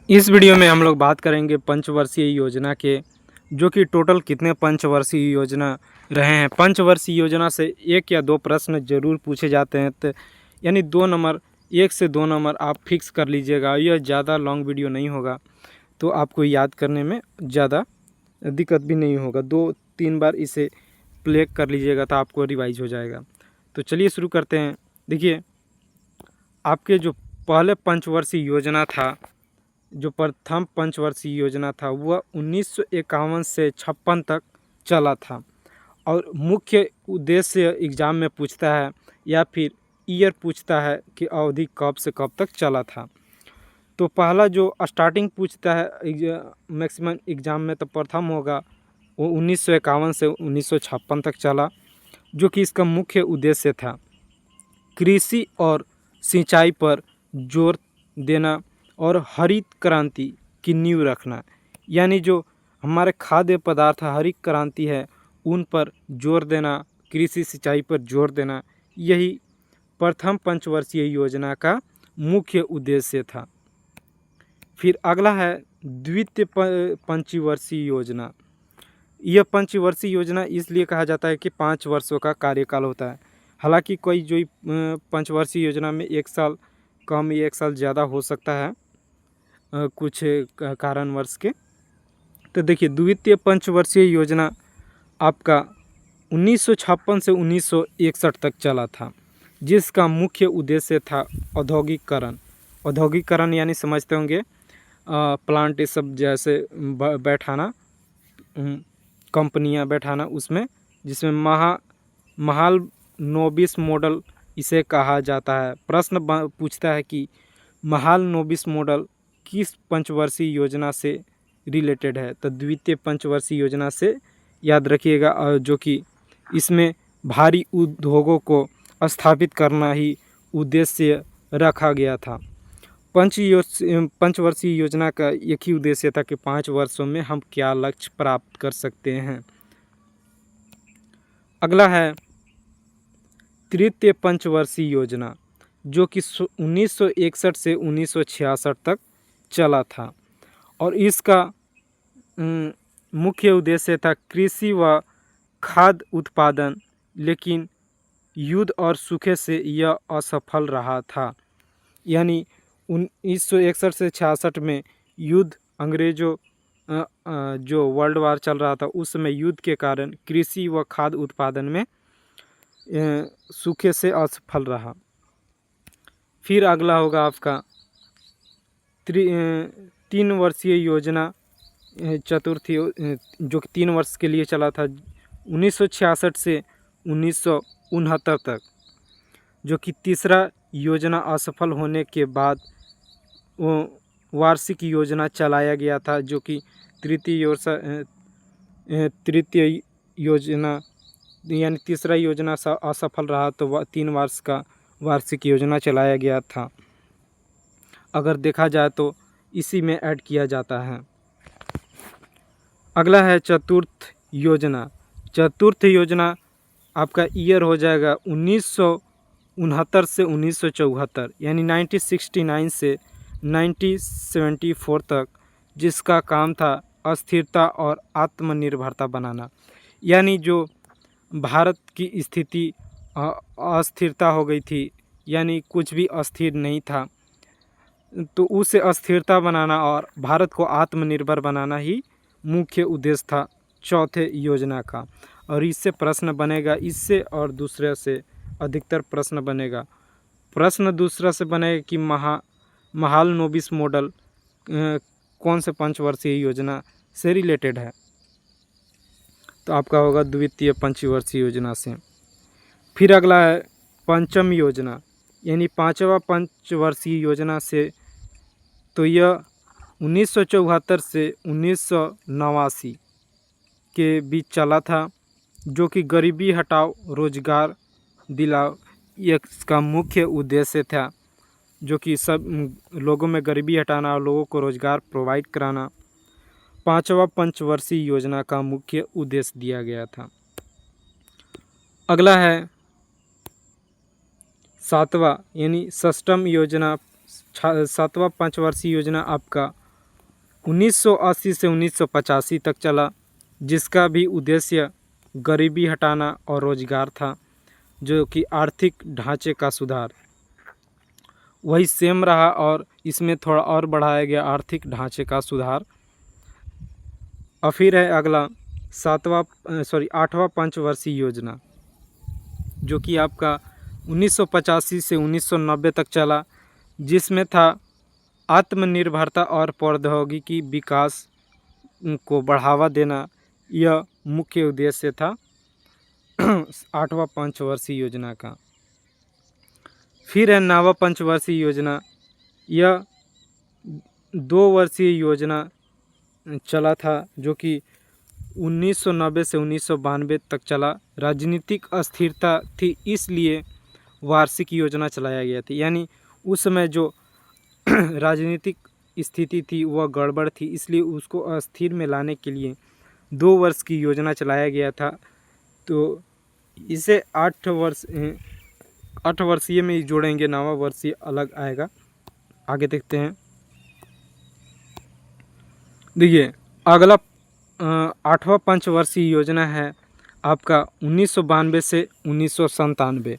इस वीडियो में हम लोग बात करेंगे पंचवर्षीय योजना के, जो कि टोटल कितने पंचवर्षीय योजना रहे हैं। पंचवर्षीय योजना से एक या दो प्रश्न जरूर पूछे जाते हैं, तो यानी 2 नंबर, 1 से 2 नंबर आप फिक्स कर लीजिएगा। यह ज़्यादा लॉन्ग वीडियो नहीं होगा, तो आपको याद करने में ज़्यादा दिक्कत भी नहीं होगा। 2-3 बार इसे प्ले कर लीजिएगा तो आपको रिवाइज हो जाएगा। तो चलिए शुरू करते हैं। देखिए, आपके जो पहले पंचवर्षीय योजना था, जो प्रथम पंचवर्षीय योजना था, वह 1951 से 56 तक चला था। और मुख्य उद्देश्य एग्ज़ाम में पूछता है या फिर ईयर पूछता है कि अवधि कब से कब तक चला था। तो पहला जो स्टार्टिंग पूछता है मैक्सिमम एग्ज़ाम में, तो प्रथम होगा, वो 1951 से 1956 तक चला, जो कि इसका मुख्य उद्देश्य था कृषि और सिंचाई पर जोर देना और हरित क्रांति की नींव रखना। यानी जो हमारे खाद्य पदार्थ हरित क्रांति है, उन पर जोर देना, कृषि सिंचाई पर जोर देना, यही प्रथम पंचवर्षीय योजना का मुख्य उद्देश्य था। फिर अगला है द्वितीय पंचवर्षीय योजना। यह पंचवर्षीय योजना इसलिए कहा जाता है कि 5 वर्षों का कार्यकाल होता है। हालांकि कोई जो पंचवर्षीय योजना में 1 साल कम या 1 साल ज़्यादा हो सकता है कुछ कारणवश के। तो देखिए, द्वितीय पंचवर्षीय योजना आपका 1956 से 1961 तक चला था, जिसका मुख्य उद्देश्य था औद्योगिकरण। औद्योगिकरण यानी समझते होंगे प्लांट ये सब जैसे बैठाना, कंपनियां बैठाना उसमें, जिसमें महालनोबिस मॉडल इसे कहा जाता है। प्रश्न पूछता है कि महालनोबिस मॉडल किस पंचवर्षीय योजना से रिलेटेड है। तो द्वितीय पंचवर्षीय योजना से याद रखिएगा, और जो कि इसमें भारी उद्योगों को स्थापित करना ही उद्देश्य रखा गया था। पंचवर्षीय योजना का एक ही उद्देश्य था कि 5 वर्षों में हम क्या लक्ष्य प्राप्त कर सकते हैं। अगला है तृतीय पंचवर्षीय योजना, जो कि 1961 से 1966 तक चला था, और इसका मुख्य उद्देश्य था कृषि व खाद्य उत्पादन, लेकिन युद्ध और सूखे से यह असफल रहा था। यानी 1961 से 66 में युद्ध, अंग्रेज़ों जो वर्ल्ड वार चल रहा था, उस समय युद्ध के कारण कृषि व खाद्य उत्पादन में सूखे से असफल रहा। फिर अगला होगा आपका 3 वर्षीय योजना, चतुर्थी, जो कि 3 वर्ष के लिए चला था, 1966 से 1969 तक, जो कि तीसरा योजना असफल होने के बाद वो वार्षिक योजना चलाया गया था, जो कि तृतीय योजना यानी तीसरा योजना असफल रहा, तो 3 वर्ष का वार्षिक योजना चलाया गया था। अगर देखा जाए तो इसी में ऐड किया जाता है। अगला है चतुर्थ योजना। चतुर्थ योजना आपका ईयर हो जाएगा 1969 से 1974, यानी 1969 से 1974 तक, जिसका काम था अस्थिरता और आत्मनिर्भरता बनाना। यानी जो भारत की स्थिति अस्थिरता हो गई थी, यानी कुछ भी अस्थिर नहीं था, तो उसे अस्थिरता बनाना और भारत को आत्मनिर्भर बनाना ही मुख्य उद्देश्य था चौथे योजना का। और इससे प्रश्न बनेगा, इससे और दूसरे से अधिकतर प्रश्न बनेगा। प्रश्न दूसरा से बनेगा कि महालनोबिस मॉडल कौन से पंचवर्षीय योजना से रिलेटेड है, तो आपका होगा द्वितीय पंचवर्षीय योजना से। फिर अगला है पंचम योजना, यानी 5वां पंचवर्षीय योजना से, तो यह 1974 से 1989 के बीच चला था, जो कि गरीबी हटाओ रोजगार दिलाओ, ये इसका मुख्य उद्देश्य था, जो कि सब लोगों में गरीबी हटाना और लोगों को रोजगार प्रोवाइड कराना 5वां पंचवर्षीय योजना का मुख्य उद्देश्य दिया गया था। अगला है 7वां यानी षष्ठम योजना। 7वां पंचवर्षीय योजना आपका 1980 से 1985 तक चला, जिसका भी उद्देश्य गरीबी हटाना और रोजगार था, जो कि आर्थिक ढांचे का सुधार वही सेम रहा और इसमें थोड़ा और बढ़ाया गया आर्थिक ढांचे का सुधार। और फिर है अगला 8वां पंचवर्षीय योजना, जो कि आपका 1985 से 1990 तक चला, जिसमें था आत्मनिर्भरता और प्रौद्योगिकी विकास को बढ़ावा देना। यह मुख्य उद्देश्य था 8वां पंचवर्षीय योजना का। फिर है 9वां पंचवर्षीय योजना। यह 2 वर्षीय योजना चला था, जो कि 1990 से 1992 तक चला। राजनीतिक अस्थिरता थी, इसलिए वार्षिक योजना चलाया गया था। यानी उस समय जो राजनीतिक स्थिति थी वह गड़बड़ थी, इसलिए उसको अस्थिर में लाने के लिए 2 वर्ष की योजना चलाया गया था। तो इसे 8 वर्षीय में ही जोड़ेंगे, 9वां वर्षीय अलग आएगा। आगे देखते हैं। देखिए अगला 8वां पंचवर्षीय योजना है आपका 1992 से 1997।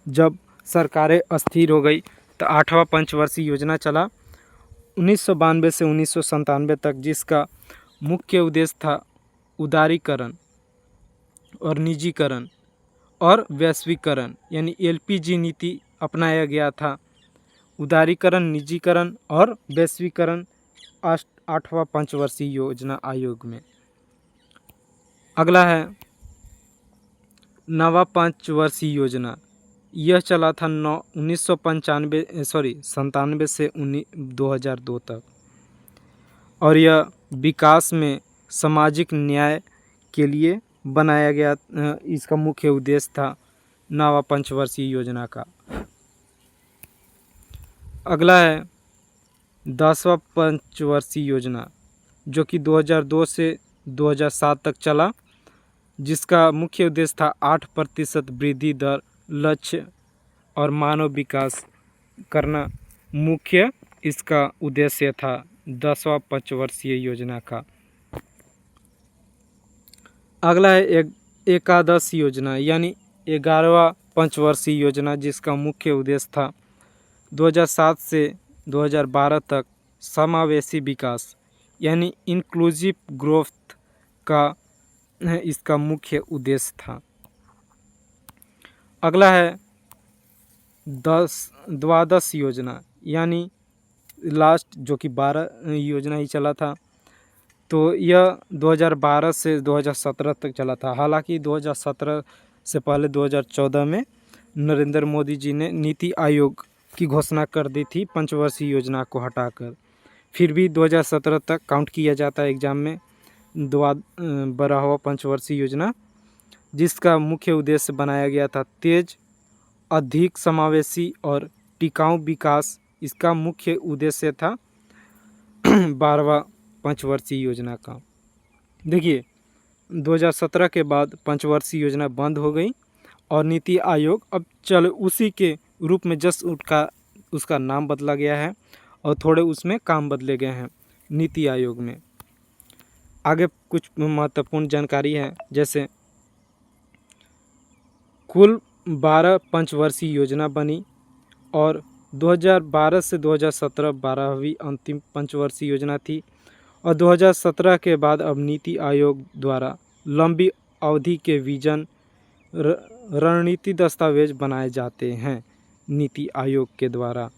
जब सरकारें अस्थिर हो गई तो 8वां पंचवर्षीय योजना चला 1992 से 1997 तक, जिसका मुख्य उद्देश्य था उदारीकरण और निजीकरण और वैश्वीकरण, यानी LPG नीति अपनाया गया था। उदारीकरण, निजीकरण और वैश्वीकरण 8वां पंचवर्षीय योजना आयोग में। अगला है 9वां पंचवर्षीय योजना। यह चला था 97 से 2002 तक, और यह विकास में सामाजिक न्याय के लिए बनाया गया। इसका मुख्य उद्देश्य था 9वां पंचवर्षीय योजना का। अगला है 10वां पंचवर्षीय योजना, जो कि 2002 से 2007 तक चला, जिसका मुख्य उद्देश्य था 8% वृद्धि दर लक्ष्य और मानव विकास करना। मुख्य इसका उद्देश्य था 10वां पंचवर्षीय योजना का। अगला है एकादश योजना, यानी 11वां पंचवर्षीय योजना, जिसका मुख्य उद्देश्य था 2007 से 2012 तक समावेशी विकास, यानी इंक्लूसिव ग्रोथ का इसका मुख्य उद्देश्य था। अगला है द्वादश योजना, यानी लास्ट, जो कि 12 योजना ही चला था। तो यह 2012 से 2017 तक चला था। हालांकि 2017 से पहले 2014 में नरेंद्र मोदी जी ने नीति आयोग की घोषणा कर दी थी पंचवर्षीय योजना को हटाकर। फिर भी 2017 तक काउंट किया जाता है एग्ज़ाम में 12वां पंचवर्षीय योजना, जिसका मुख्य उद्देश्य बनाया गया था तेज, अधिक समावेशी और टिकाऊ विकास। इसका मुख्य उद्देश्य था 12वां पंचवर्षीय योजना का। देखिए 2017 के बाद पंचवर्षीय योजना बंद हो गई और नीति आयोग अब चल उसी के रूप में जस्ट उसका नाम बदला गया है और थोड़े उसमें काम बदले गए हैं नीति आयोग में। आगे कुछ महत्वपूर्ण जानकारी है, जैसे कुल 12 पंचवर्षीय योजना बनी और 2012 से 2017 12वीं अंतिम पंचवर्षीय योजना थी, और 2017 के बाद अब नीति आयोग द्वारा लंबी अवधि के विजन रणनीति दस्तावेज बनाए जाते हैं नीति आयोग के द्वारा।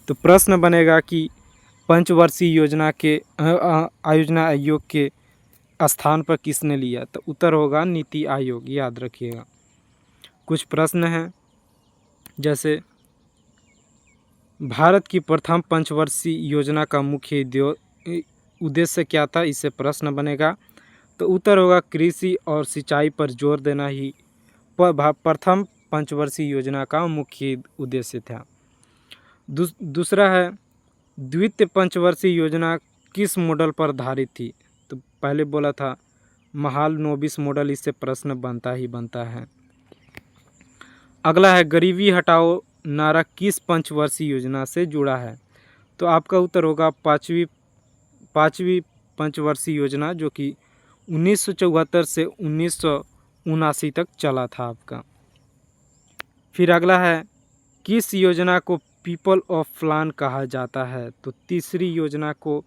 तो प्रश्न बनेगा कि पंचवर्षीय योजना के आयोजना आयोग के स्थान पर किसने लिया, तो उत्तर होगा नीति आयोग, याद रखिएगा। कुछ प्रश्न हैं, जैसे भारत की प्रथम पंचवर्षीय योजना का मुख्य उद्देश्य क्या था, इससे प्रश्न बनेगा। तो उत्तर होगा कृषि और सिंचाई पर जोर देना ही प्रथम पंचवर्षीय योजना का मुख्य उद्देश्य था। दूसरा है द्वितीय पंचवर्षीय योजना किस मॉडल पर आधारित थी, तो पहले बोला था महालनोबिस मॉडल, इससे प्रश्न बनता ही बनता है। अगला है गरीबी हटाओ नारा किस पंचवर्षीय योजना से जुड़ा है, तो आपका उत्तर होगा 5वीं 5वीं पंचवर्षीय योजना जो कि 1974 से 1979 तक चला था आपका। फिर अगला है, किस योजना को पीपल ऑफ प्लान कहा जाता है? तो तीसरी योजना को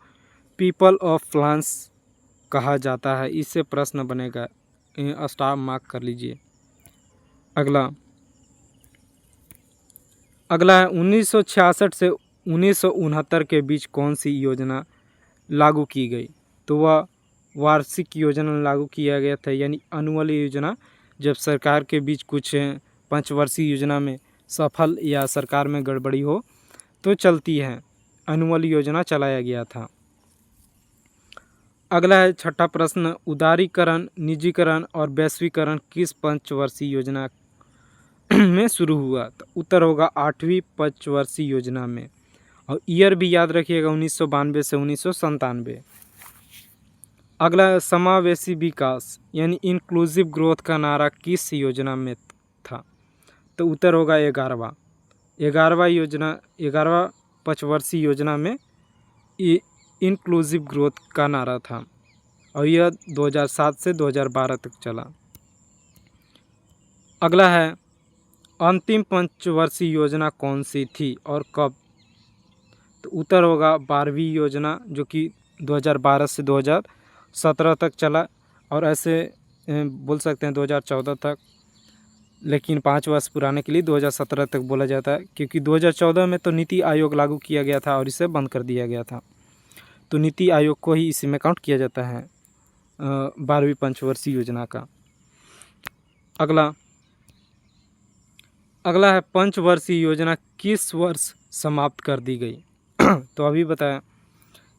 पीपल ऑफ प्लान्स कहा जाता है। इससे प्रश्न बनेगा, स्टार मार्क कर लीजिए। अगला है 1966 से 1969 के बीच कौन सी योजना लागू की गई? तो वह वार्षिक योजना लागू किया गया था, यानी अनुअल योजना। जब सरकार के बीच कुछ पंचवर्षीय योजना में सफल या सरकार में गड़बड़ी हो तो चलती है, अनुअल योजना चलाया गया था। अगला है छठा प्रश्न, उदारीकरण, निजीकरण और वैश्वीकरण किस पंचवर्षीय योजना में शुरू हुआ? तो उत्तर होगा 8वीं पंचवर्षीय योजना में, और ईयर भी याद रखिएगा 1992 से 1997। अगला है समावेशी विकास यानी इंक्लूसिव ग्रोथ का नारा किस योजना में था? तो उत्तर होगा 11वां पंचवर्षीय योजना में इंक्लूसिव ग्रोथ का नारा था, और यह 2007 से 2012 तक चला। अगला है अंतिम पंचवर्षीय योजना कौन सी थी और कब? तो उत्तर होगा 12वीं योजना जो कि 2012 से 2017 तक चला, और ऐसे बोल सकते हैं 2014 तक, लेकिन 5 वर्ष पुराने के लिए 2017 तक बोला जाता है, क्योंकि 2014 में तो नीति आयोग लागू किया गया था और इसे बंद कर दिया गया था, तो नीति आयोग को ही इसी में काउंट किया जाता है 12वीं पंचवर्षीय योजना का। अगला है पंचवर्षीय योजना किस वर्ष समाप्त कर दी गई? तो अभी बताया,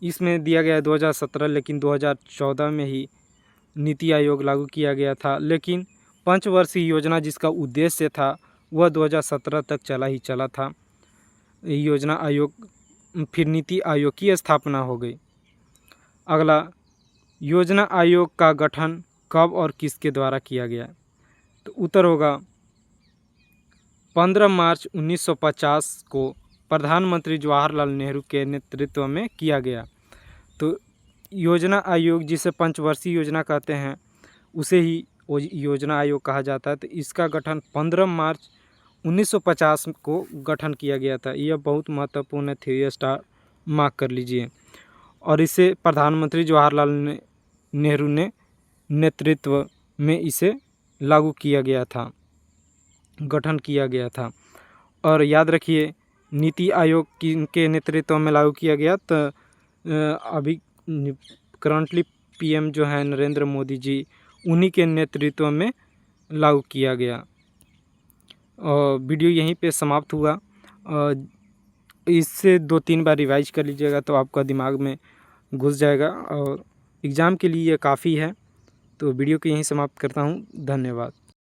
इसमें दिया गया है 2017, लेकिन 2014 में ही नीति आयोग लागू किया गया था, लेकिन पंचवर्षीय योजना जिसका उद्देश्य था वह 2017 तक चला था योजना आयोग, फिर नीति आयोग की स्थापना हो गई। अगला, योजना आयोग का गठन कब और किसके द्वारा किया गया? तो उत्तर होगा 15 मार्च 1950 को प्रधानमंत्री जवाहरलाल नेहरू के नेतृत्व में किया गया। तो योजना आयोग जिसे पंचवर्षीय योजना कहते हैं उसे ही योजना आयोग कहा जाता है। तो इसका गठन 15 मार्च 1950 को गठन किया गया था। यह बहुत महत्वपूर्ण है, 3 स्टार मार्क कर लीजिए। और इसे प्रधानमंत्री जवाहरलाल नेहरू ने नेतृत्व में इसे लागू किया गया था, गठन किया गया था। और याद रखिए नीति आयोग के नेतृत्व में लागू किया गया। तो अभी करंटली पीएम जो है नरेंद्र मोदी जी, उन्हीं के नेतृत्व में लागू किया गया। और वीडियो यहीं पे समाप्त हुआ। इससे 2-3 बार रिवाइज कर लीजिएगा तो आपका दिमाग में घुस जाएगा, और एग्ज़ाम के लिए ये काफ़ी है। तो वीडियो को यहीं समाप्त करता हूँ। धन्यवाद।